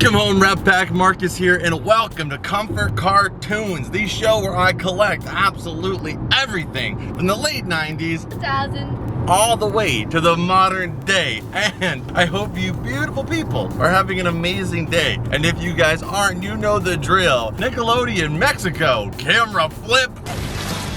Welcome home, Rep Pack. Marcus here, and welcome to Comfort Cartoons, the show where I collect absolutely everything from the late 90s, 2000, all the way to the modern day. And I hope you beautiful people are having an amazing day. And if you guys aren't, you know the drill. Nickelodeon Mexico, camera flip.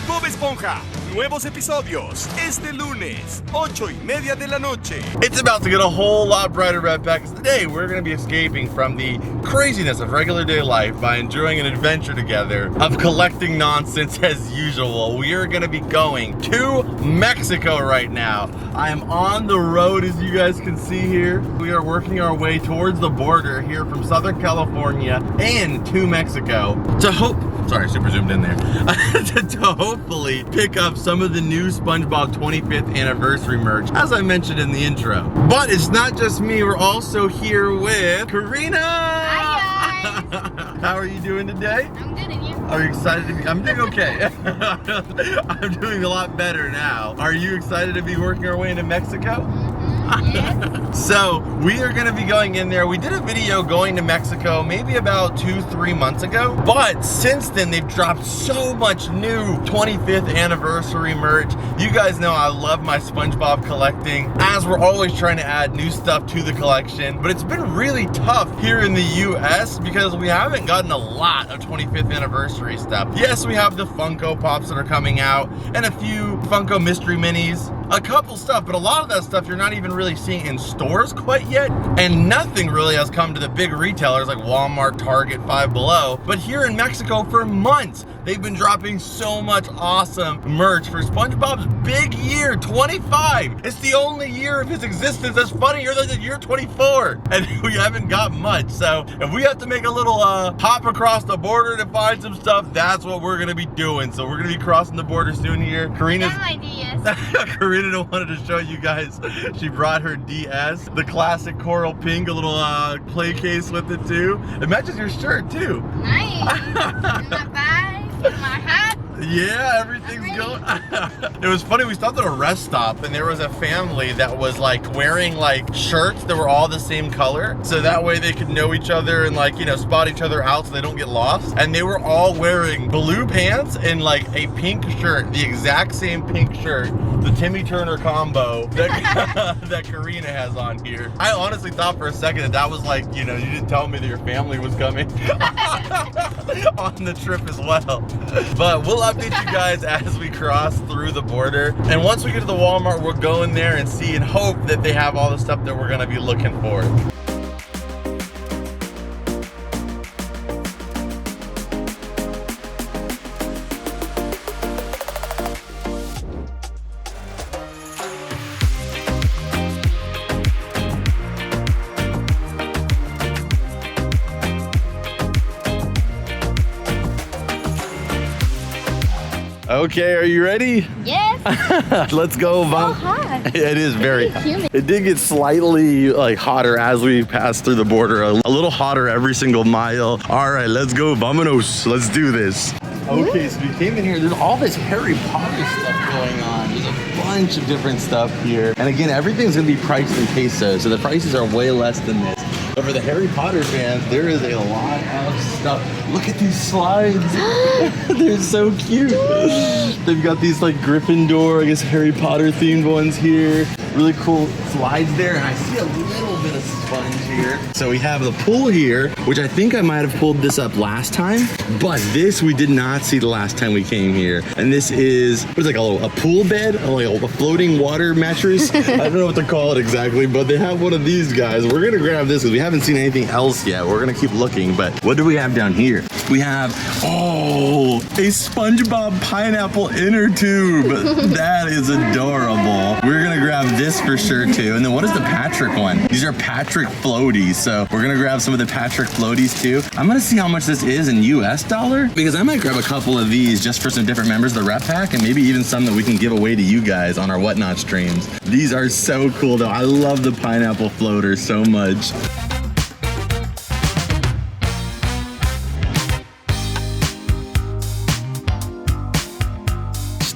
Bob Esponja, nuevos episodios este lunes, 8:30 de la noche. It's about to get a whole lot brighter, Red Packs. Today, we're going to be escaping from the craziness of regular day life by enjoying an adventure together of collecting nonsense as usual. We are going to be going to Mexico right now. I am on the road, as you guys can see here. We are working our way towards the border here from Southern California and to Mexico to hope, sorry, super zoomed in there, to hopefully pick up some of the new Spongebob 25th anniversary merch, as I mentioned in the intro. But it's not just me, we're also here with Karina! Hi guys! How are you doing today? I'm good, and you? Are you excited to be, I'm doing okay. I'm doing a lot better now. Are you excited to be working our way into Mexico? Yes. So we are going to be going in there. We did a video going to Mexico maybe about 2-3 months ago, but since then they've dropped so much new 25th anniversary merch. You guys know I love my SpongeBob collecting, as we're always trying to add new stuff to the collection, but it's been really tough here in the US because we haven't gotten a lot of 25th anniversary stuff. Yes, we have the Funko Pops that are coming out and a few Funko Mystery Minis, a couple stuff, but a lot of that stuff you're not even really seeing in stores quite yet, and nothing really has come to the big retailers like Walmart, Target, Five Below. But here in Mexico for months, they've been dropping so much awesome merch for SpongeBob's big year, 25. It's the only year of his existence that's funnier than the year 24, and we haven't got much. So if we have to make a little hop across the border to find some stuff, that's what we're gonna be doing. So we're gonna be crossing the border soon here. Karina's Karina wanted to show you guys, she brought her DS, the classic coral pink, a little play case with it too. It matches your shirt too. Nice. And my bag, my hat. Yeah, everything's going. It was funny, we stopped at a rest stop and there was a family that was like wearing like shirts that were all the same color, so that way they could know each other and like, you know, spot each other out so they don't get lost. And they were all wearing blue pants and like a pink shirt, the exact same pink shirt, the Timmy Turner combo that, that Karina has on here. I honestly thought for a second that was like, you know, you didn't tell me that your family was coming on the trip as well. But we'll update you guys as we cross through the border. And once we get to the Walmart, we'll go in there and see and hope that they have all the stuff that we're gonna be looking for. Okay, are you ready? Yes. Let's go, Mom. So hot. It is very hot. humid. It did get slightly like hotter as we passed through the border, a little hotter every single mile. All right, let's go, vamonos. Let's do this. Okay, so we came in here. There's all this Harry Potter stuff going on. There's a bunch of different stuff here. And again, everything's gonna be priced in pesos, so the prices are way less than this. But for the Harry Potter fans, there is a lot of stuff. Look at these slides. They're so cute. They've got these like Gryffindor, I guess Harry Potter themed ones here. Really cool slides there, and I see a little bit of sponge here. So we have the pool here, which I think I might have pulled this up last time, but this we did not see the last time we came here. And this is, what is it, like a pool bed? Like a floating water mattress? I don't know what to call it exactly, but they have one of these guys. We're gonna grab this because we haven't seen anything else yet. We're gonna keep looking, but what do we have down here? We have, oh, a SpongeBob pineapple inner tube. That is adorable. We're gonna grab this for sure too. And then what is the Patrick one? These are Patrick floaties. So we're gonna grab some of the Patrick floaties too. I'm gonna see how much this is in US dollar, because I might grab a couple of these just for some different members of the Rep Pack, and maybe even some that we can give away to you guys on our Whatnot streams. These are so cool though. I love the pineapple floater so much.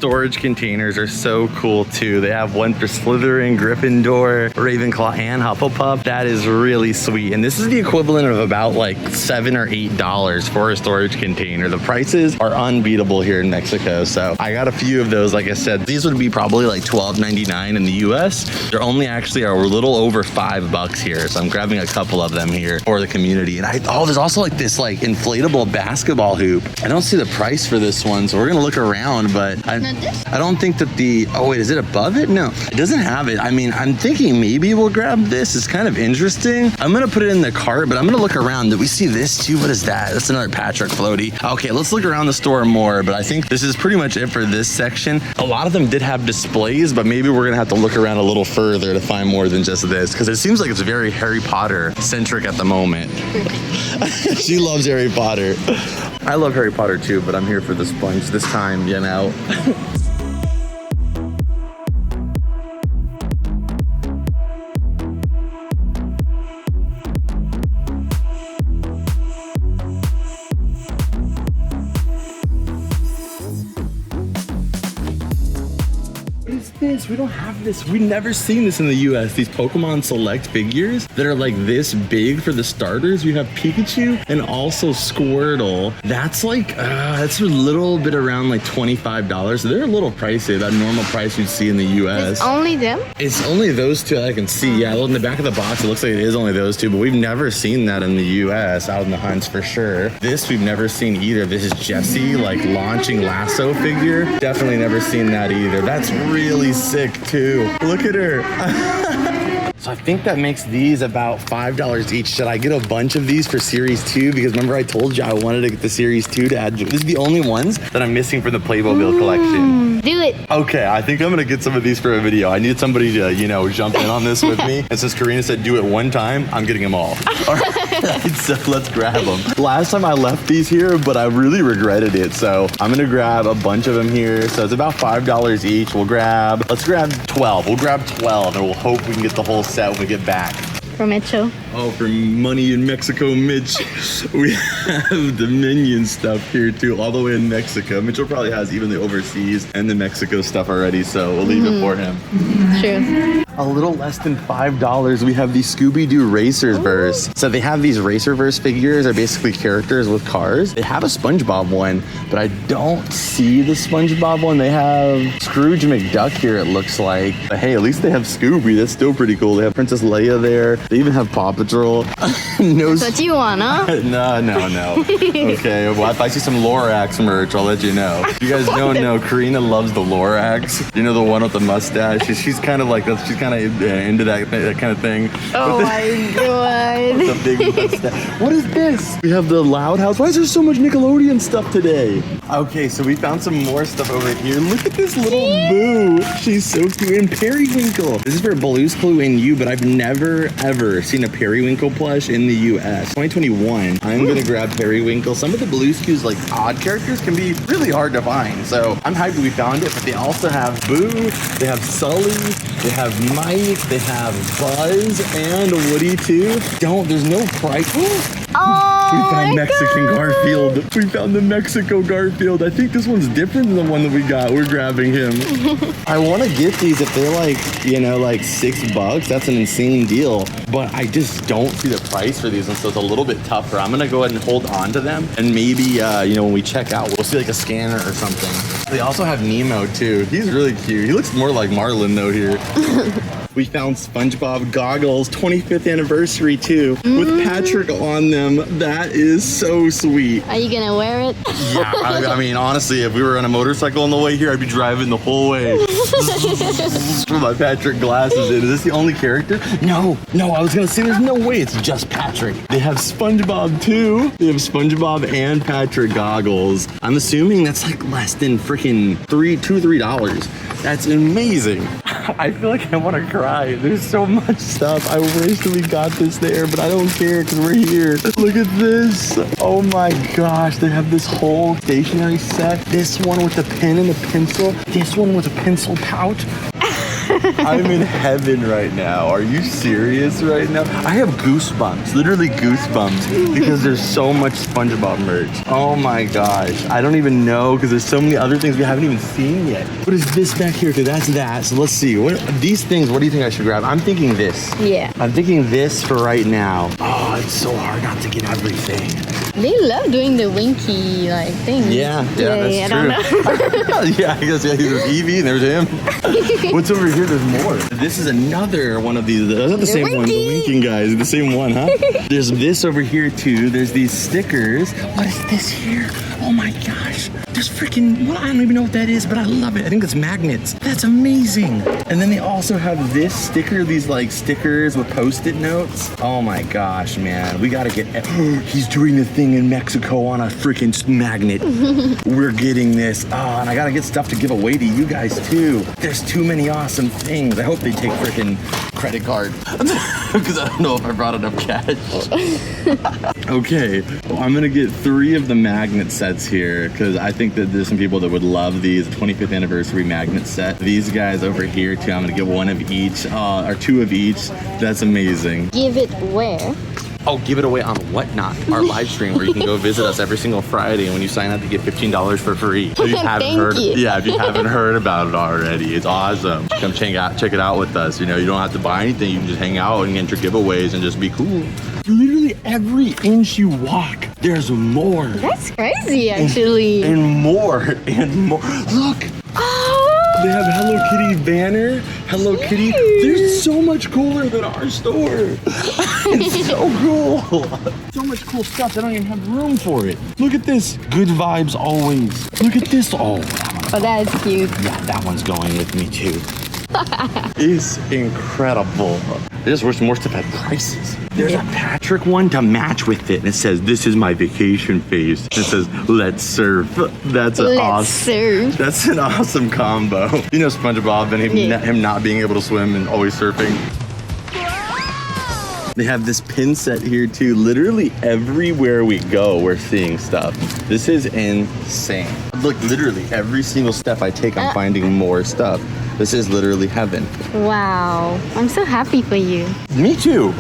storage containers are so cool too. They have one for Slytherin, Gryffindor, Ravenclaw, and Hufflepuff. That is really sweet. And this is the equivalent of about like $7 or $8 for a storage container. The prices are unbeatable here in Mexico. So I got a few of those. Like I said, these would be probably like $12.99 in the US. They're only actually a little over $5 here. So I'm grabbing a couple of them here for the community. And there's also like this like inflatable basketball hoop. I don't see the price for this one, so we're gonna look around, but I don't think that oh wait, is it above it? No, it doesn't have it. I mean, I'm thinking maybe we'll grab this. It's kind of interesting. I'm gonna put it in the cart, but I'm gonna look around. Did we see this too? What is that? That's another Patrick floaty. Okay, let's look around the store more, but I think this is pretty much it for this section. A lot of them did have displays, but maybe we're gonna have to look around a little further to find more than just this, because it seems like it's very Harry Potter centric at the moment. She loves Harry Potter. I love Harry Potter too, but I'm here for the sponge this time, you know. This. We don't have this. We've never seen this in the US. These Pokemon Select figures that are like this big for the starters. We have Pikachu and also Squirtle. That's like, that's a little bit around like $25. So they're a little pricey, that normal price you'd see in the US. It's only them? It's only those two that I can see. Yeah, in the back of the box, it looks like it is only those two, but we've never seen that in the US out in the hunts for sure. This we've never seen either. This is Jessie, like launching lasso figure. Definitely never seen that either. That's really sick too. Look at her. So I think that makes these about $5 each. Should I get a bunch of these for Series 2? Because remember I told you I wanted to get the Series 2 to add. These are the only ones that I'm missing for the Playmobil collection. Do it. Okay, I think I'm gonna get some of these for a video. I need somebody to, you know, jump in on this with me. And since Karina said do it one time, I'm getting them all. All right, so let's grab them. Last time I left these here, but I really regretted it. So I'm gonna grab a bunch of them here. So it's about $5 each. Let's grab 12. We'll grab 12 and we'll hope we can get the whole set when we get back. For Mitchell. Oh, for money in Mexico, Mitch. We have the Minion stuff here too, all the way in Mexico. Mitchell probably has even the overseas and the Mexico stuff already, so we'll leave it for him. True. A little less than $5, we have the Scooby-Doo Racerverse. So they have these Racerverse figures, are basically characters with cars. They have a Spongebob one, but I don't see the Spongebob one. They have Scrooge McDuck here, it looks like. But hey, at least they have Scooby. That's still pretty cool. They have Princess Leia there. They even have Paw Patrol. No. That's what you want, huh? No. Okay, well, if I see some Lorax merch, I'll let you know. You guys don't know, Karina loves the Lorax. You know, the one with the mustache? She's kind of like that. She's kind of into that kind of thing. Oh my god. The big mustache. What is this? We have the Loud House. Why is there so much Nickelodeon stuff today? Okay, so we found some more stuff over here. Look at this little Boo. She's so cute. And Periwinkle. This is for Blue's Clue and You, but I've never, ever seen a Periwinkle plush in the US. 2021. I'm gonna grab Periwinkle. Some of the Blue's Clues, like odd characters, can be really hard to find. So I'm hyped we found it, but they also have Boo, they have Sully, they have Mike, they have Buzz, and Woody too. There's no price. Oh, we found Mexican Garfield. We found the Mexico Garfield. I think this one's different than the one that we got. We're grabbing him. I want to get these if they're like, you know, like $6. That's an insane deal. But I just don't see the price for these, and so it's a little bit tougher. I'm gonna go ahead and hold on to them, and maybe, you know, when we check out, we'll see like a scanner or something. They also have Nemo too. He's really cute. He looks more like Marlin though here. We found Spongebob goggles, 25th anniversary too, with Patrick on them. That is so sweet. Are you gonna wear it? Yeah, I mean, honestly, if we were on a motorcycle on the way here, I'd be driving the whole way. With my Patrick glasses in. Is this the only character? No, I was gonna say there's no way it's just Patrick. They have SpongeBob too. They have SpongeBob and Patrick goggles. I'm assuming that's like less than freaking $3. That's amazing. I feel like I want to cry. There's so much stuff. I wish that we got this there, but I don't care because we're here. Look at this. Oh my gosh. They have this whole stationery set. This one with the pen and the pencil. This one with a pencil pouch. I'm in heaven right now. Are you serious right now? I have goosebumps, literally goosebumps, because there's so much SpongeBob merch. Oh my gosh. I don't even know, because there's so many other things we haven't even seen yet. What is this back here? Because that's that. So let's see. What these things, what do you think I should grab? I'm thinking this. Yeah. I'm thinking this for right now. Oh, it's so hard not to get everything. They love doing the winky like thing. Yeah, that's I true. don't know. Yeah, I guess there's Evie and there's him. What's over here? There's more. This is another one of these. That's not the same one. The winking guys, the same one, huh? There's this over here too. There's these stickers. What is this here? Oh my gosh. There's freaking, well, I don't even know what that is, but I love it. I think it's magnets. That's amazing. And then they also have this sticker, these like stickers with Post-it notes. Oh my gosh, man. We gotta get, he's doing the thing in Mexico on a freaking magnet. We're getting this. Oh, and I gotta get stuff to give away to you guys too. There's too many awesome things. I hope they take freaking credit card because I don't know if I brought enough cash. Okay, well, I'm gonna get 3 of the magnet sets here because I think that there's some people that would love these 25th anniversary magnet set. These guys over here too, I'm gonna get 1 of each, or 2 of each. That's amazing. Give it where? Oh, give it away on Whatnot, our live stream where you can go visit us every single Friday, and when you sign up, you get $15 for free. If you haven't heard, yeah, if you haven't heard about it already, it's awesome. Come check it out with us. You know, you don't have to buy anything. You can just hang out and enter giveaways and just be cool. Literally every inch you walk, there's more. That's crazy, actually. And more and more. Look. Oh. They have Hello Kitty banner, Hello Kitty. They're so much cooler than our store. It's so cool. So much cool stuff. They don't even have room for it. Look at this. Good vibes always. Look at this. Oh, that's cute. yeah, that one's going with me too. It's incredible. I just wish more stuff had prices. There's a Patrick one to match with it. And it says, this is my vacation face. It says, let's surf. That's an awesome. That's an awesome combo. You know SpongeBob and him not being able to swim and always surfing. They have this pin set here too. Literally everywhere we go, we're seeing stuff. This is insane. Look, literally every single step I take, I'm finding more stuff. This is literally heaven. Wow. I'm so happy for you. Me too.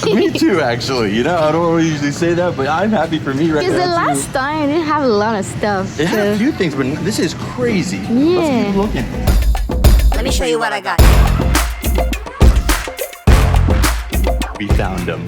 Me too, actually. You know, I don't usually say that, but I'm happy for me right now. Because the last time I didn't have a lot of stuff. It had a few things, but this is crazy. Yeah. Let's keep looking. Let me show you what I got. We found them.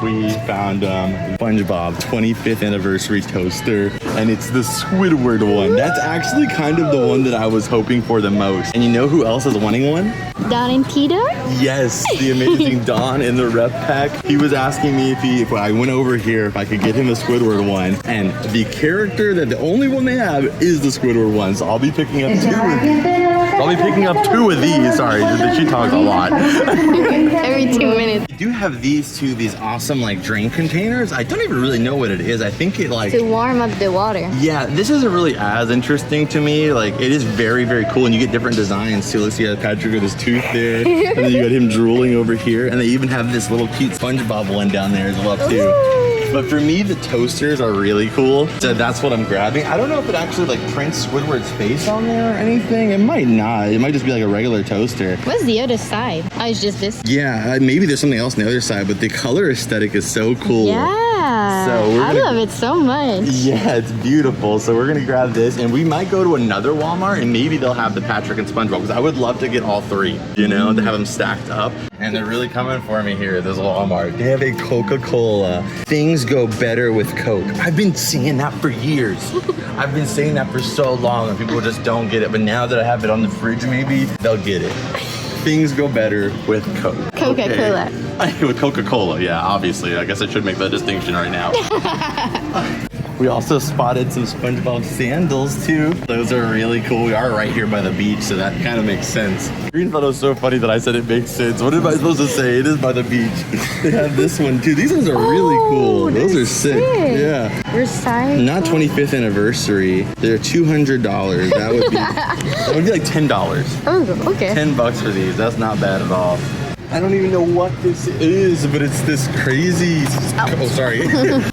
We found SpongeBob 25th anniversary toaster, and it's the Squidward one. That's actually kind of the one that I was hoping for the most. And you know who else is wanting one? Don and Tito? Yes, the amazing Don in the rep pack. He was asking me if I went over here, if I could get him a Squidward one. And the character that the only one they have is the Squidward one. So I'll be picking up 2 of these. I'll be picking up 2 of these. Sorry, she talks a lot. Every 2 minutes. We do have these 2, these awesome like drink containers. I don't even really know what it is. I think it like to warm up the water. Yeah, this isn't really as interesting to me. Like it is very, very cool, and you get different designs too. Let's see, Patrick with his tooth there, and then you got him drooling over here, and they even have this little cute SpongeBob one down there as well too. Ooh. But for me, the toasters are really cool, so that's what I'm grabbing. I don't know if it actually like prints Squidward's face on there or anything. It might not. It might just be like a regular toaster. What's the other side? Oh, it's just this? Yeah, maybe there's something else on the other side, but the color aesthetic is so cool. Yeah, so I love it so much. Yeah, it's beautiful. So we're gonna grab this, and we might go to another Walmart, and maybe they'll have the Patrick and SpongeBob, because I would love to get all 3, you know, to have them stacked up. And they're really coming for me here at this Walmart. They have a Coca-Cola. Things go better with Coke. I've been saying that for years. I've been saying that for so long, and people just don't get it. But now that I have it on the fridge, maybe they'll get it. Things go better with Coke. Coca-Cola. Okay. With Coca-Cola, yeah, obviously. I guess I should make that distinction right now. We also spotted some SpongeBob sandals too. Those are really cool. We are right here by the beach, so that kind of makes sense. Green thought it was so funny that I said it makes sense. What am I supposed to say? It is by the beach. They have this one too. These ones are really cool. Those are sick. Yeah. Recycle. Not 25th anniversary. They're $200. That would be like $10. Oh, okay. $10 for these. That's not bad at all. I don't even know what this is, but it's this crazy,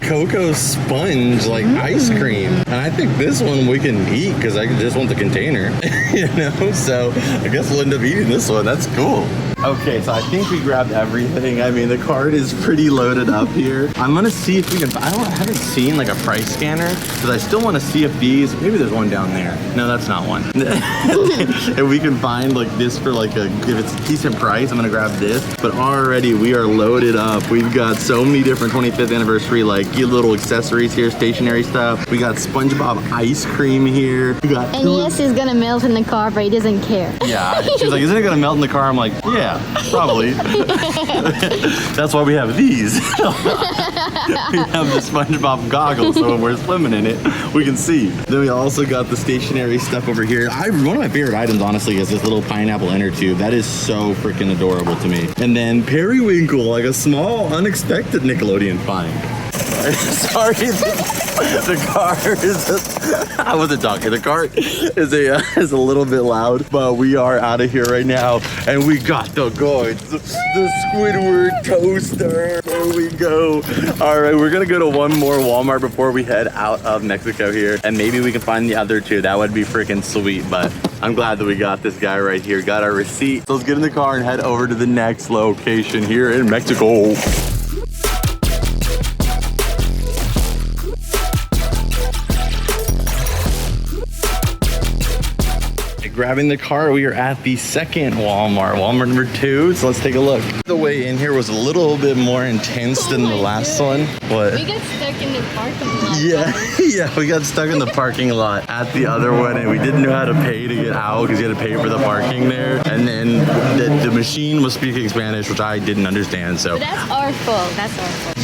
cocoa sponge like ice cream. And I think this one we can eat because I just want the container, you know? So I guess we'll end up eating this one. That's cool. Okay, so I think we grabbed everything. I mean, the cart is pretty loaded up here. I'm gonna see if we can, I haven't seen like a price scanner because I still want to see if these, maybe there's one down there. No, that's not one. If we can find like this for like if it's a decent price, I'm gonna grab this. But already we are loaded up. We've got so many different 25th anniversary like little accessories here, stationery stuff. We got Spongebob ice cream here. We got and yes, it's gonna melt in the car, but he doesn't care. Yeah, she's like, isn't it gonna melt in the car? I'm like, yeah, probably. That's why we have these. We have the Spongebob goggles, so when we're swimming in it, we can see. Then we also got the stationery stuff over here. One of my favorite items, honestly, is this little pineapple inner tube. That is so freaking adorable to me. And then periwinkle, like a small, unexpected Nickelodeon find. Sorry, the car is I wasn't talking. The cart is a little bit loud, but we are out of here right now, and we got the goods. The Squidward toaster. There we go. All right, we're gonna go to one more Walmart before we head out of Mexico here, and maybe we can find the other two. That would be freaking sweet, but I'm glad that we got this guy right here. Got our receipt. So let's get in the car and head over to the next location here in Mexico. Grabbing the car, we are at the second Walmart number 2. So let's take a look. The way in here was a little bit more intense than the last one. What? We got stuck in the parking lot. Yeah, we got stuck in the parking lot at the other one, and we didn't know how to pay to get out because you had to pay for the parking there. And then the machine was speaking Spanish, which I didn't understand. So but that's our fault. That's our fault.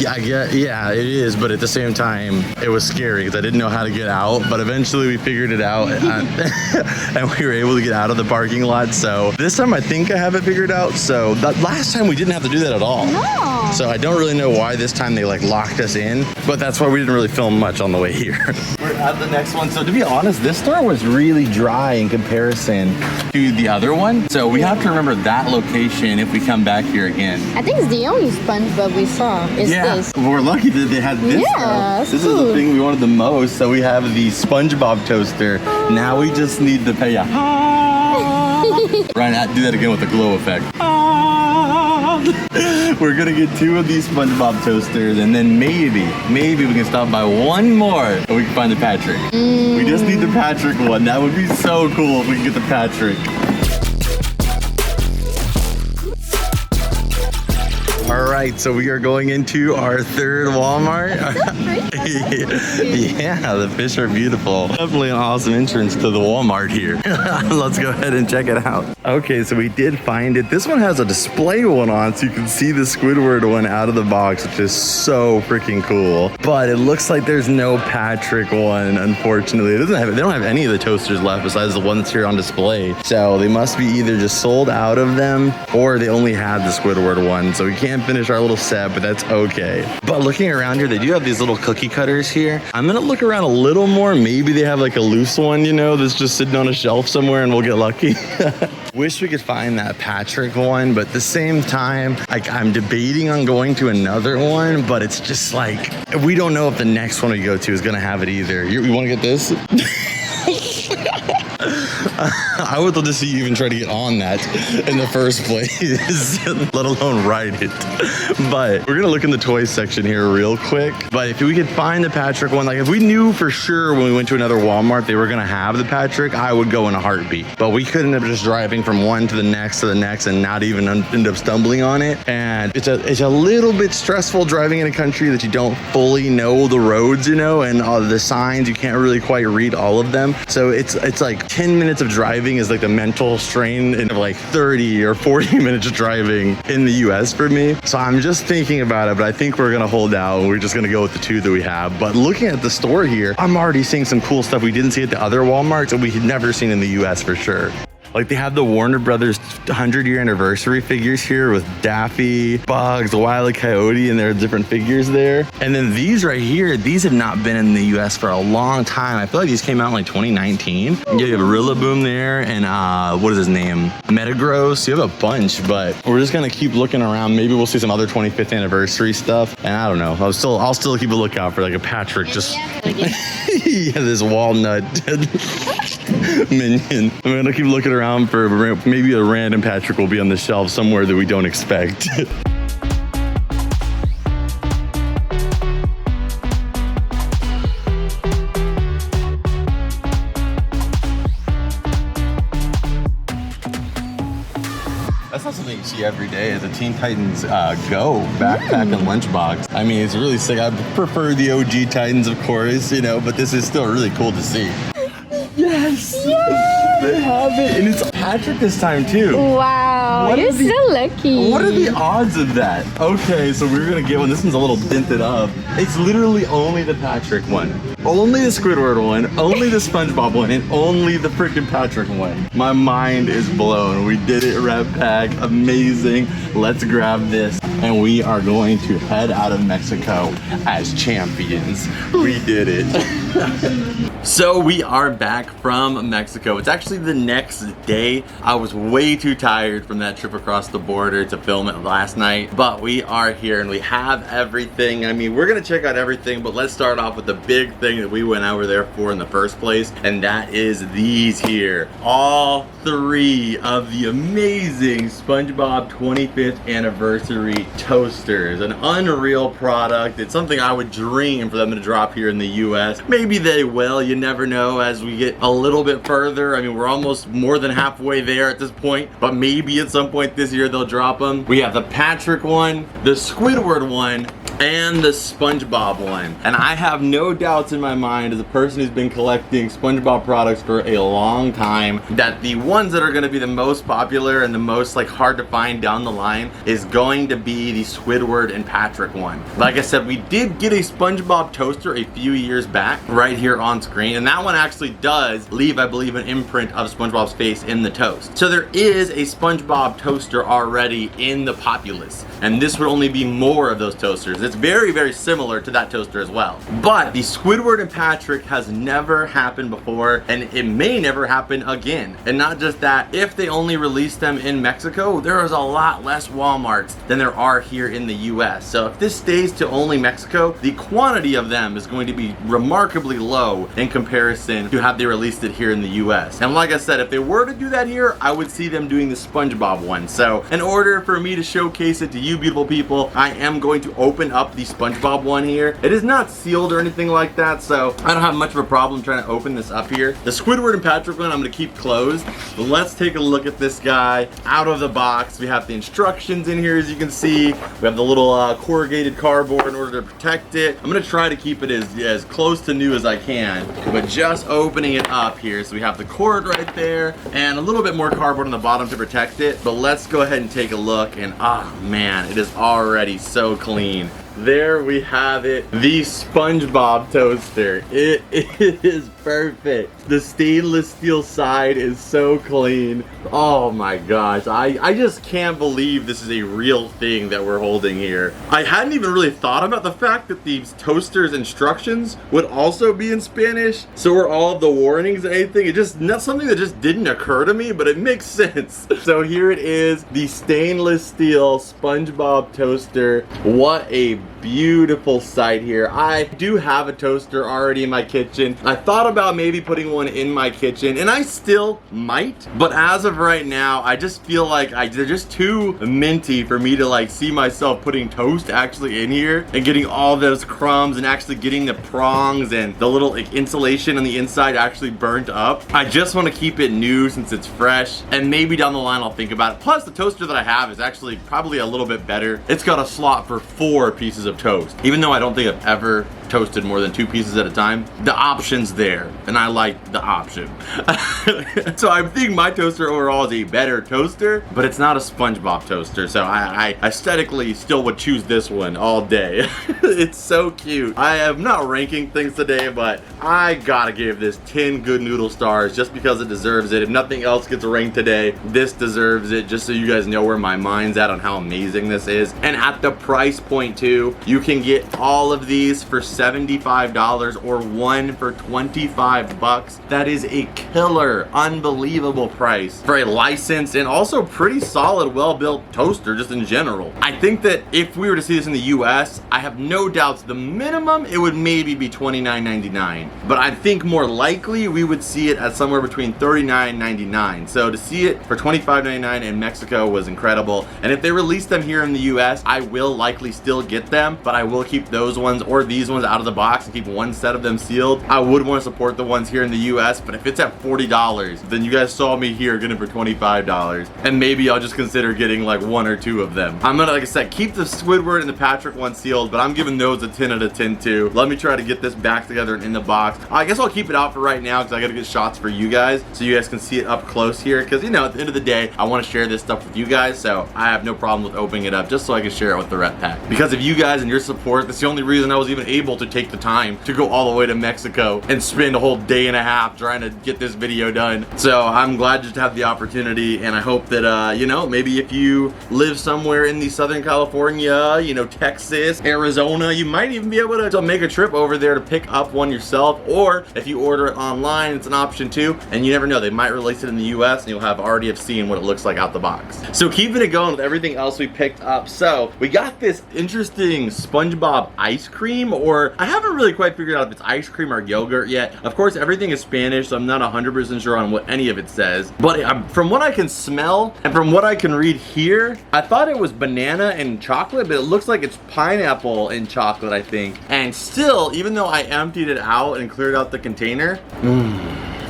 Yeah, it is. But at the same time, it was scary because I didn't know how to get out. But eventually, we figured it out, and we were able to get out of the parking lot. So this time I think I have it figured out. So that last time we didn't have to do that at all. No. So I don't really know why this time they like locked us in, but that's why we didn't really film much on the way here. We're at the next one. So to be honest, this store was really dry in comparison to the other one. So we have to remember that location if we come back here again. I think it's the only SpongeBob we saw. Is this. We're lucky that they had this stuff. This is the thing we wanted the most. So we have the Spongebob toaster. Now we just need to pay Ryan, do that again with the glow effect. We're gonna get 2 of these Spongebob toasters, and then maybe we can stop by one more and we can find the Patrick. We just need the Patrick one. That would be so cool if we could get the Patrick. All right, so we are going into our third Walmart. Yeah, the fish are beautiful. Definitely an awesome entrance to the Walmart here. Let's go ahead and check it out. Okay, so we did find it. This one has a display one on, so you can see the Squidward one out of the box, which is so freaking cool. But it looks like there's no Patrick one, unfortunately. They don't have any of the toasters left besides the one that's here on display. So they must be either just sold out of them, or they only had the Squidward one. So we can't finish our little set, but that's okay. But looking around here, they do have these little cookie cutters here. I'm gonna look around a little more. Maybe they have like a loose one, you know, that's just sitting on a shelf somewhere, and we'll get lucky. Wish we could find that Patrick one, but at the same time, like I'm debating on going to another one, but it's just like, we don't know if the next one we go to is gonna have it either. You wanna get this? I would love to see you even try to get on that in the first place, let alone ride it. But we're gonna look in the toys section here real quick. But if we could find the Patrick one, like if we knew for sure when we went to another Walmart they were gonna have the Patrick, I would go in a heartbeat. But we couldn't have just driving from one to the next and not even end up stumbling on it. And it's a little bit stressful driving in a country that you don't fully know the roads, you know, and all the signs, you can't really quite read all of them. So it's like 10 minutes of driving is like the mental strain in like 30 or 40 minutes of driving in the US for me. So I'm just thinking about it, but I think we're gonna hold out. We're just gonna go with the 2 that we have. But looking at the store here, I'm already seeing some cool stuff we didn't see at the other Walmarts that we had never seen in the US for sure. Like they have the Warner Brothers 100-year anniversary figures here with Daffy, Bugs, Wile E. Coyote, and there are different figures there. And then these right here, these have not been in the US for a long time. I feel like these came out in like 2019. You have Rillaboom there and what is his name? Metagross. You have a bunch, but we're just gonna keep looking around. Maybe we'll see some other 25th anniversary stuff. And I don't know. I'll still keep a lookout for like a Patrick. Just yeah, this walnut minion. I'm gonna keep looking around for maybe a random Patrick will be on the shelf somewhere that we don't expect. That's not something you see every day as a Teen Titans Go backpack and lunchbox. I mean, it's really sick. I prefer the OG Titans, of course, you know, but this is still really cool to see. Yes! They have it, and it's Patrick this time too. Wow, you're so lucky. What are the odds of that? Okay, so we're gonna get one. This one's a little dented up. It's literally only the Patrick one. Only the Squidward one, only the Spongebob one, and only the freaking Patrick one. My mind is blown. We did it, Red Pack. Amazing. Let's grab this, and we are going to head out of Mexico as champions. We did it. So we are back from Mexico. It's actually the next day. I was way too tired from that trip across the border to film it last night, but we are here and we have everything. I mean, we're gonna check out everything, but let's start off with the big thing that we went over there for in the first place, and that is these here. All 3 of the amazing SpongeBob 25th anniversary toasters. An unreal product. It's something I would dream for them to drop here in the US. Maybe they will, you never know as we get a little bit further. I mean, we're almost more than halfway there at this point, but maybe at some point this year they'll drop them. We have the Patrick one, the Squidward one, and the SpongeBob one. And I have no doubts in my mind as a person who's been collecting SpongeBob products for a long time that the ones that are going to be the most popular and the most like hard to find down the line is going to be the Squidward and Patrick one. Like I said, we did get a SpongeBob toaster a few years back right here on screen, and that one actually does leave, I believe, an imprint of SpongeBob's face in the toast. So there is a SpongeBob toaster already in the populace, and this would only be more of those toasters. It's very, very similar to that toaster as well. But the Squidward and Patrick has never happened before, and it may never happen again. And not just that, if they only release them in Mexico, there is a lot less Walmarts than there are here in the US. So if this stays to only Mexico, the quantity of them is going to be remarkably low in comparison to have they released it here in the US. And like I said, if they were to do that here, I would see them doing the SpongeBob one. So in order for me to showcase it to you beautiful people, I am going to open up the SpongeBob one here. It is not sealed or anything like that, so I don't have much of a problem trying to open this up here. The Squidward and Patrick one I'm going to keep closed. But let's take a look at this guy out of the box. We have the instructions in here, as you can see. We have the little corrugated cardboard in order to protect it. I'm going to try to keep it as close to new as I can, but just opening it up here. So we have the cord right there and a little bit more cardboard on the bottom to protect it. But let's go ahead and take a look, and oh man, it is already so clean. There we have it, the SpongeBob toaster. It is perfect. The stainless steel side is so clean. Oh my gosh, I just can't believe this is a real thing that we're holding here. I hadn't even really thought about the fact that these toasters instructions would also be in Spanish. So are all of the warnings and anything. It just, not something that just didn't occur to me, but it makes sense. So here it is, the stainless steel SpongeBob toaster. What a beautiful sight here. I do have a toaster already in my kitchen. I thought about maybe putting one in my kitchen, and I still might, but as of right now, I just feel like they're just too minty for me to like see myself putting toast actually in here and getting all those crumbs and actually getting the prongs and the little like insulation on the inside actually burnt up. I just want to keep it new since it's fresh, and maybe down the line I'll think about it. Plus the toaster that I have is actually probably a little bit better. It's got a slot for 4 pieces of toast, even though I don't think I've ever toasted more than 2 pieces at a time, the option's there, and I like the option. So I think my toaster overall is a better toaster, but it's not a SpongeBob toaster, so I aesthetically still would choose this one all day. It's so cute. I am not ranking things today, but I gotta give this 10 good noodle stars just because it deserves it. If nothing else gets ranked today, this deserves it, just so you guys know where my mind's at on how amazing this is. And at the price point too, you can get all of these for $75 or one for 25 bucks. That is a killer, unbelievable price for a licensed and also pretty solid, well-built toaster just in general. I think that if we were to see this in the US, I have no doubts the minimum it would maybe be $29.99, but I think more likely we would see it at somewhere between $39.99. So to see it for $25.99 in Mexico was incredible, and if they release them here in the US, I will likely still get them, but I will keep those ones or these ones out of the box and keep one set of them sealed. I would want to support the ones here in the US, but if it's at $40, then you guys saw me here getting it for $25, and maybe I'll just consider getting like 1 or 2 of them. I'm gonna, like I said, keep the Squidward and the Patrick one sealed, but I'm giving those a 10 out of 10 too. Let me try to get this back together and in the box. I guess I'll keep it out for right now because I gotta get shots for you guys so you guys can see it up close here, because you know, at the end of the day, I want to share this stuff with you guys, so I have no problem with opening it up just so I can share it with the rep pack. Because of you guys and your support, that's the only reason I was even able to take the time to go all the way to Mexico and spend a whole day and a half trying to get this video done. So I'm glad just to have the opportunity, and I hope that you know, maybe if you live somewhere in the Southern California, you know, Texas, Arizona, you might even be able to make a trip over there to pick up one yourself, or if you order it online, it's an option too, and you never know, they might release it in the US and you'll already have seen what it looks like out the box. So keeping it going with everything else we picked up, so we got this interesting SpongeBob ice cream, or I haven't really quite figured out if it's ice cream or yogurt yet. Of course, everything is Spanish, so I'm not 100% sure on what any of it says, but from what I can smell and from what I can read here, I thought it was banana and chocolate, but it looks like it's pineapple and chocolate, I think. And still, even though I emptied it out and cleared out the container,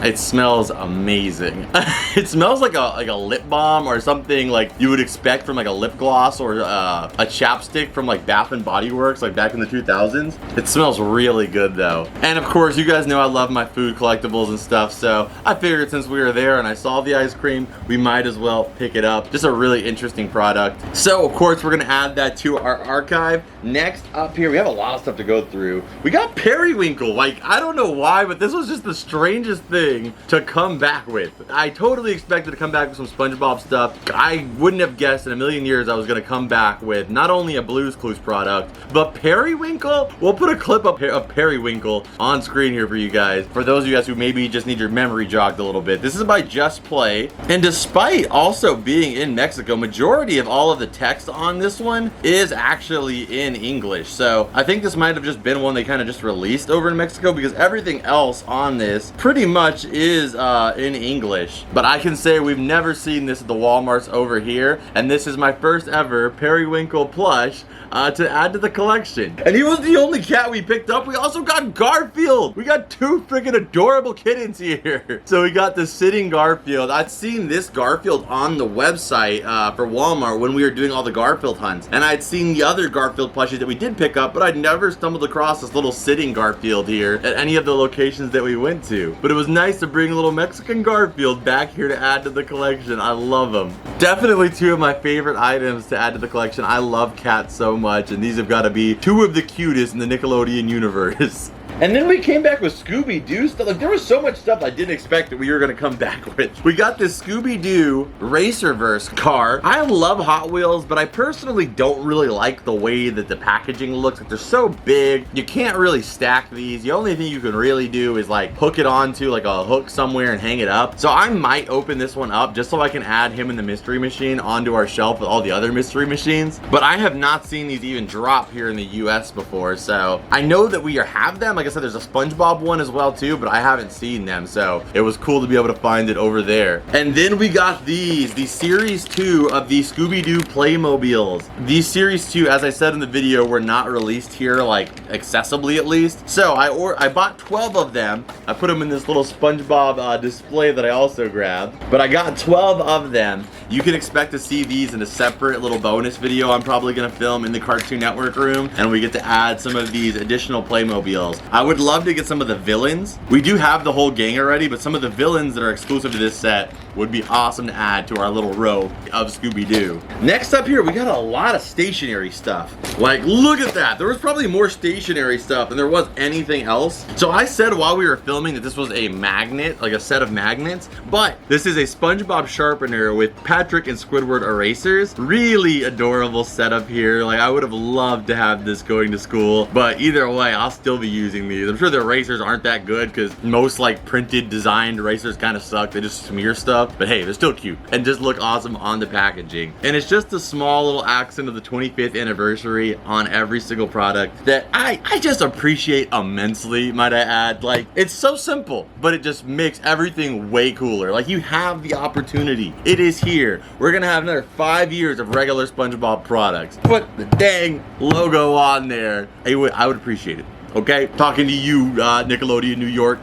it smells amazing. It smells like a lip balm or something like you would expect from like a lip gloss or a chapstick from like Bath and Body Works, like back in the 2000s. It smells really good though. And of course, you guys know I love my food collectibles and stuff, so I figured since we were there and I saw the ice cream, we might as well pick it up. Just a really interesting product. So of course, we're gonna add that to our archive. Next up here, we have a lot of stuff to go through. We got Periwinkle. Like, I don't know why, but this was just the strangest thing to come back with. I totally expected to come back with some SpongeBob stuff. I wouldn't have guessed in a million years I was gonna come back with not only a Blue's Clues product, but Periwinkle. We'll put a clip of Periwinkle on screen here for you guys, for those of you guys who maybe just need your memory jogged a little bit. This is by Just Play, and despite also being in Mexico, majority of all of the text on this one is actually in English. So I think this might have just been one they kind of just released over in Mexico, because everything else on this pretty much is in English. But I can say we've never seen this at the Walmarts over here, and this is my first ever Periwinkle plush to add to the collection. And he was the only cat we picked up. We also got Garfield. We got 2 freaking adorable kittens here. So we got the sitting Garfield. I'd seen this Garfield on the website for Walmart when we were doing all the Garfield hunts, and I'd seen the other Garfield plushies that we did pick up, but I'd never stumbled across this little sitting Garfield here at any of the locations that we went to. But it was nice to bring a little Mexican Garfield back here to add to the collection. I love them. Definitely 2 of my favorite items to add to the collection. I love cats so much, and these have got to be 2 of the cutest in the Nickelodeon universe. And then we came back with Scooby-Doo stuff. Like, there was so much stuff I didn't expect that we were gonna come back with. We got this Scooby-Doo Racerverse car. I love Hot Wheels, but I personally don't really like the way that the packaging looks. Like, they're so big, you can't really stack these. The only thing you can really do is like hook it onto like a hook somewhere and hang it up. So I might open this one up just so I can add him and the mystery machine onto our shelf with all the other mystery machines. But I have not seen these even drop here in the US before, so I know that we have them. Like, I said, there's a SpongeBob one as well too, but I haven't seen them, so it was cool to be able to find it over there. And then we got these, the Series 2 of the Scooby-Doo Playmobiles. These Series 2, as I said in the video, were not released here, like, accessibly at least. So I bought 12 of them. I put them in this little SpongeBob display that I also grabbed. But I got 12 of them. You can expect to see these in a separate little bonus video I'm probably gonna film in the Cartoon Network room, and we get to add some of these additional Playmobiles. I would love to get some of the villains. We do have the whole gang already, but some of the villains that are exclusive to this set would be awesome to add to our little row of Scooby-Doo. Next up here, we got a lot of stationery stuff. Like, look at that. There was probably more stationery stuff than there was anything else. So I said while we were filming that this was a magnet, like a set of magnets, but this is a SpongeBob sharpener with Patrick and Squidward erasers. Really adorable setup here. Like, I would have loved to have this going to school, but either way, I'll still be using these. I'm sure the erasers aren't that good because most like printed designed erasers kind of suck. They just smear stuff, but hey, they're still cute and just look awesome on the packaging. And it's just a small little accent of the 25th anniversary on every single product that I just appreciate immensely, might I add. Like, it's so simple, but it just makes everything way cooler. Like, you have the opportunity. It is here. We're gonna have another 5 years of regular SpongeBob products. Put the dang logo on there. I would appreciate it. Okay, talking to you, Nickelodeon, New York.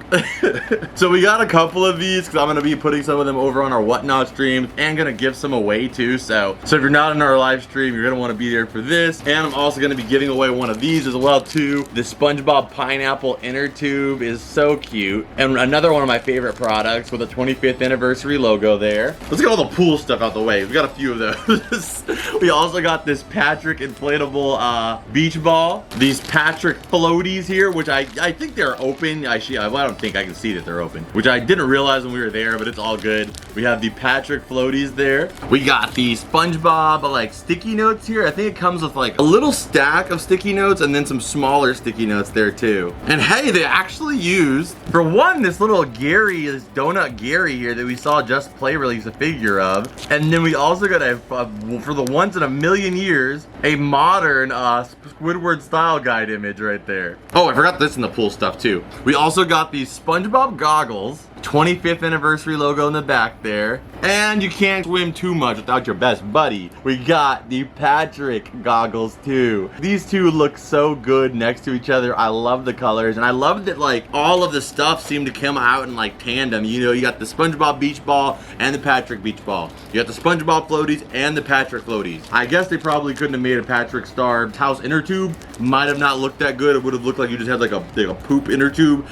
So we got a couple of these because I'm gonna be putting some of them over on our Whatnot stream and gonna give some away too. So if you're not in our live stream, you're gonna want to be there for this. And I'm also gonna be giving away one of these as well too. The SpongeBob pineapple inner tube is so cute, and another one of my favorite products with a 25th anniversary logo there. Let's get all the pool stuff out the way. We got a few of those. We also got this Patrick inflatable beach ball. These Patrick floaties here, which I think they're open. I don't think I can see that they're open, which I didn't realize when we were there, but it's all good. We have the Patrick floaties there. We got the SpongeBob like sticky notes here. I think it comes with like a little stack of sticky notes and then some smaller sticky notes there too. And hey, they actually used, for one, this little Gary, this donut Gary here that we saw Just Play release a figure of. And then we also got for the once in a million years, a modern Squidward style guide image right there. Oh, I forgot this in the pool stuff too. We also got these SpongeBob goggles, 25th anniversary logo in the back there. And you can't swim too much without your best buddy. We got the Patrick goggles too. These two look so good next to each other. I love the colors, and I love that like all of the stuff seemed to come out in like tandem. You know, you got the SpongeBob beach ball and the Patrick beach ball. You got the SpongeBob floaties and the Patrick floaties. I guess they probably couldn't have made a Patrick Star house inner tube. Might have not looked that good. It would have looked like you just had like a poop inner tube,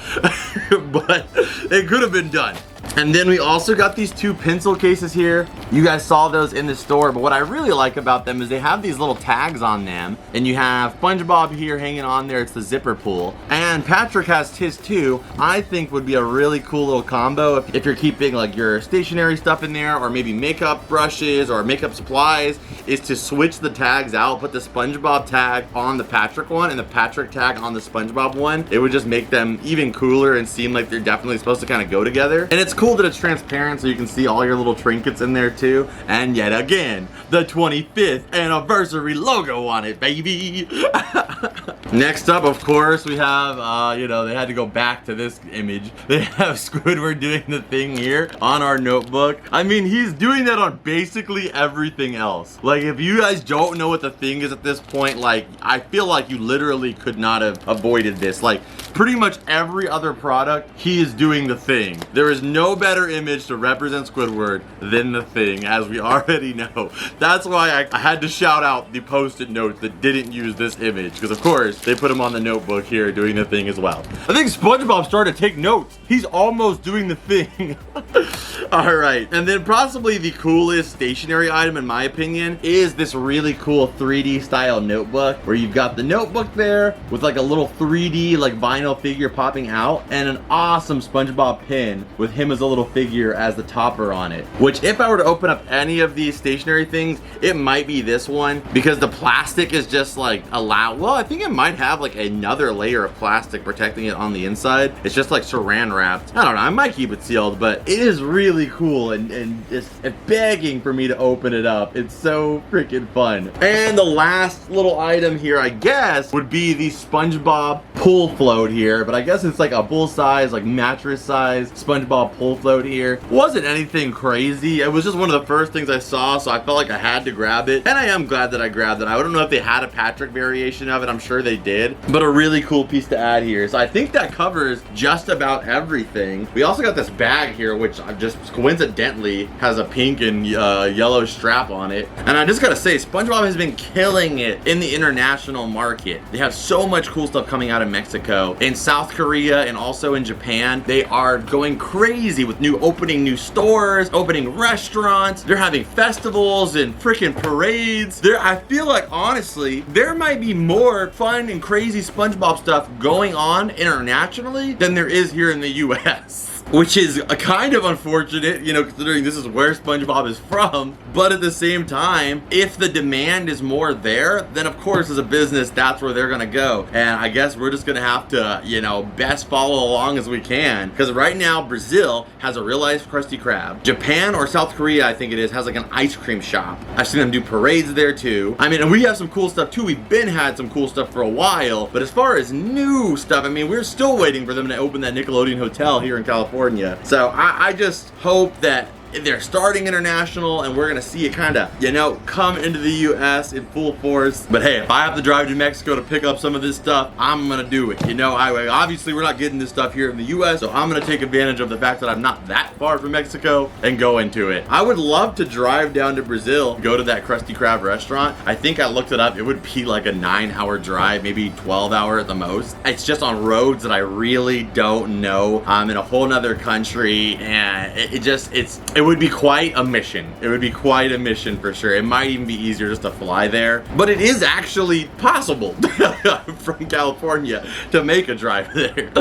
but it could have been done. And then we also got these two pencil cases here. You guys saw those in the store, but what I really like about them is they have these little tags on them, and you have SpongeBob here hanging on there. It's the zipper pull, and Patrick has his too. I think would be a really cool little combo if you're keeping like your stationery stuff in there, or maybe makeup brushes or makeup supplies, is to switch the tags out, put the SpongeBob tag on the Patrick one and the Patrick tag on the SpongeBob one. It would just make them even cooler and seem like they're definitely supposed to kind of go together. And it's cool that it's transparent so you can see all your little trinkets in there too. And yet again, the 25th anniversary logo on it, baby. Next up, of course, we have, you know, they had to go back to this image. They have Squidward doing the thing here on our notebook. I mean, he's doing that on basically everything else. Like, if you guys don't know what the thing is at this point, like, I feel like you literally could not have avoided this. Like, pretty much every other product, he is doing the thing. There is no better image to represent Squidward than the thing, as we already know. That's why I had to shout out the post-it notes that didn't use this image, because of course, they put him on the notebook here doing the thing as well. I think SpongeBob started to take notes. He's almost doing the thing. All right, and then possibly the coolest stationery item in my opinion is this really cool 3D style notebook, where you've got the notebook there with like a little 3D like vinyl figure popping out, and an awesome SpongeBob pin with him as a little figure as the topper on it. Which, if I were to open up any of these stationery things, it might be this one, because the plastic is just like well, I think it might have like another layer of plastic protecting it on the inside. It's just like saran wrapped. I don't know, I might keep it sealed, but it is really really cool and just begging for me to open it up. It's so freaking fun. And the last little item here, I guess, would be the SpongeBob pool float here, but I guess it's like a full size, like mattress size SpongeBob pool float here. Wasn't anything crazy. It was just one of the first things I saw, so I felt like I had to grab it, and I am glad that I grabbed it. I don't know if they had a Patrick variation of it. I'm sure they did, but a really cool piece to add here. So I think that covers just about everything. We also got this bag here, which just coincidentally has a pink and yellow strap on it. And I just gotta say, SpongeBob has been killing it in the international market. They have so much cool stuff coming out of Mexico, in South Korea, and also in Japan. They are going crazy with opening new stores, opening restaurants. They're having festivals and freaking parades. I feel like, honestly, there might be more fun and crazy SpongeBob stuff going on internationally than there is here in the US. Which is a kind of unfortunate, you know, considering this is where SpongeBob is from. But at the same time, if the demand is more there, then of course as a business, that's where they're gonna go. And I guess we're just gonna have to, you know, best follow along as we can. Because right now, Brazil has a real life Krusty Krab. Japan or South Korea, I think it is, has like an ice cream shop. I've seen them do parades there too. I mean, and we have some cool stuff too. We've had some cool stuff for a while. But as far as new stuff, I mean, we're still waiting for them to open that Nickelodeon hotel here in California. So I just hope that they're starting international and we're gonna see it kind of, you know, come into the US in full force. But hey, if I have to drive to Mexico to pick up some of this stuff, I'm gonna do it. You know, obviously we're not getting this stuff here in the US, so I'm gonna take advantage of the fact that I'm not that far from Mexico and go into it. I would love to drive down to Brazil, go to that Krusty Krab restaurant. I think I looked it up. It would be like a 9-hour drive, maybe 12-hour at the most. It's just on roads that I really don't know. I'm in a whole nother country, and it would be quite a mission. It would be quite a mission for sure. It might even be easier just to fly there, but it is actually possible from California to make a drive there.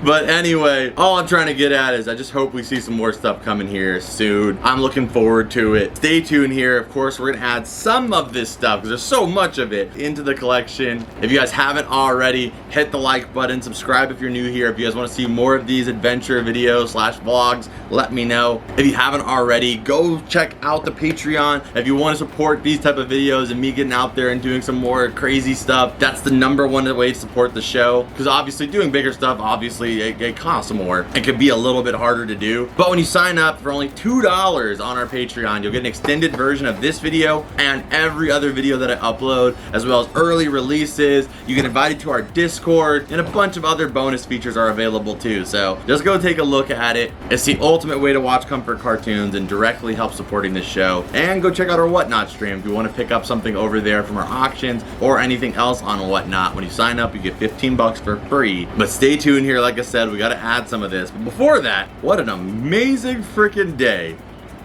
But anyway, all I'm trying to get at is I just hope we see some more stuff coming here soon. I'm looking forward to it. Stay tuned here. Of course, we're gonna add some of this stuff because there's so much of it into the collection. If you guys haven't already, hit the like button, subscribe if you're new here. If you guys want to see more of these adventure videos / vlogs, let me know. If you haven't already, go check out the Patreon. If you want to support these type of videos and me getting out there and doing some more crazy stuff, that's the #1 way to support the show. Because obviously doing bigger stuff, obviously it costs more. It could be a little bit harder to do. But when you sign up for only $2 on our Patreon, you'll get an extended version of this video and every other video that I upload, as well as early releases. You get invited to our Discord, and a bunch of other bonus features are available too. So just go take a look at it. It's the ultimate way to watch comfort cartoons and directly help supporting this show. And go check out our Whatnot stream if you want to pick up something over there from our auctions or anything else on Whatnot. When you sign up, you get 15 bucks for free. But stay tuned here. Like I said, we got to add some of this. But before that, what an amazing freaking day.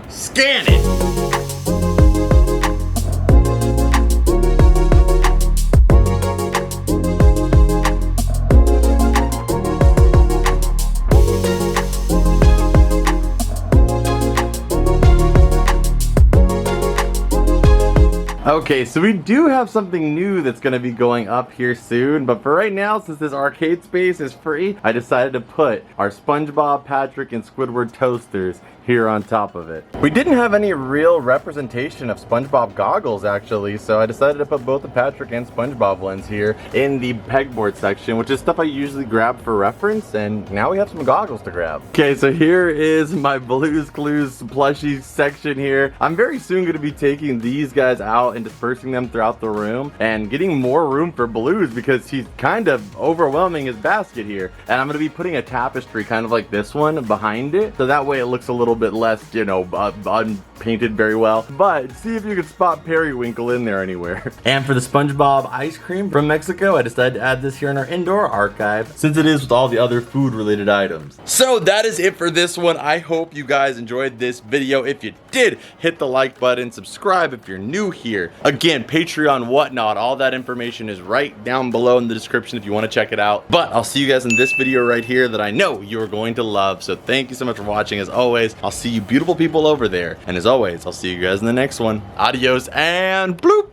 Scan it. Okay, so we do have something new that's going to be going up here soon, but for right now, since this arcade space is free, I decided to put our SpongeBob, Patrick, and Squidward toasters here on top of it. We didn't have any real representation of SpongeBob goggles actually, so I decided to put both the Patrick and SpongeBob ones here in the pegboard section, which is stuff I usually grab for reference, and now we have some goggles to grab. Okay, so here is my Blue's Clues plushie section here. I'm very soon going to be taking these guys out and dispersing them throughout the room and getting more room for Blue's because he's kind of overwhelming his basket here. And I'm going to be putting a tapestry kind of like this one behind it, so that way it looks a little bit less, you know, unpainted very well. But see if you can spot Periwinkle in there anywhere. And for the SpongeBob ice cream from Mexico, I decided to add this here in our indoor archive since it is with all the other food related items. So that is it for this one. I hope you guys enjoyed this video. If you did, hit the like button, subscribe if you're new here. Again, Patreon, Whatnot, all that information is right down below in the description if you want to check it out. But I'll see you guys in this video right here that I know you're going to love. So thank you so much for watching. As always, I'll see you beautiful people over there. And as always, I'll see you guys in the next one. Adios and bloop!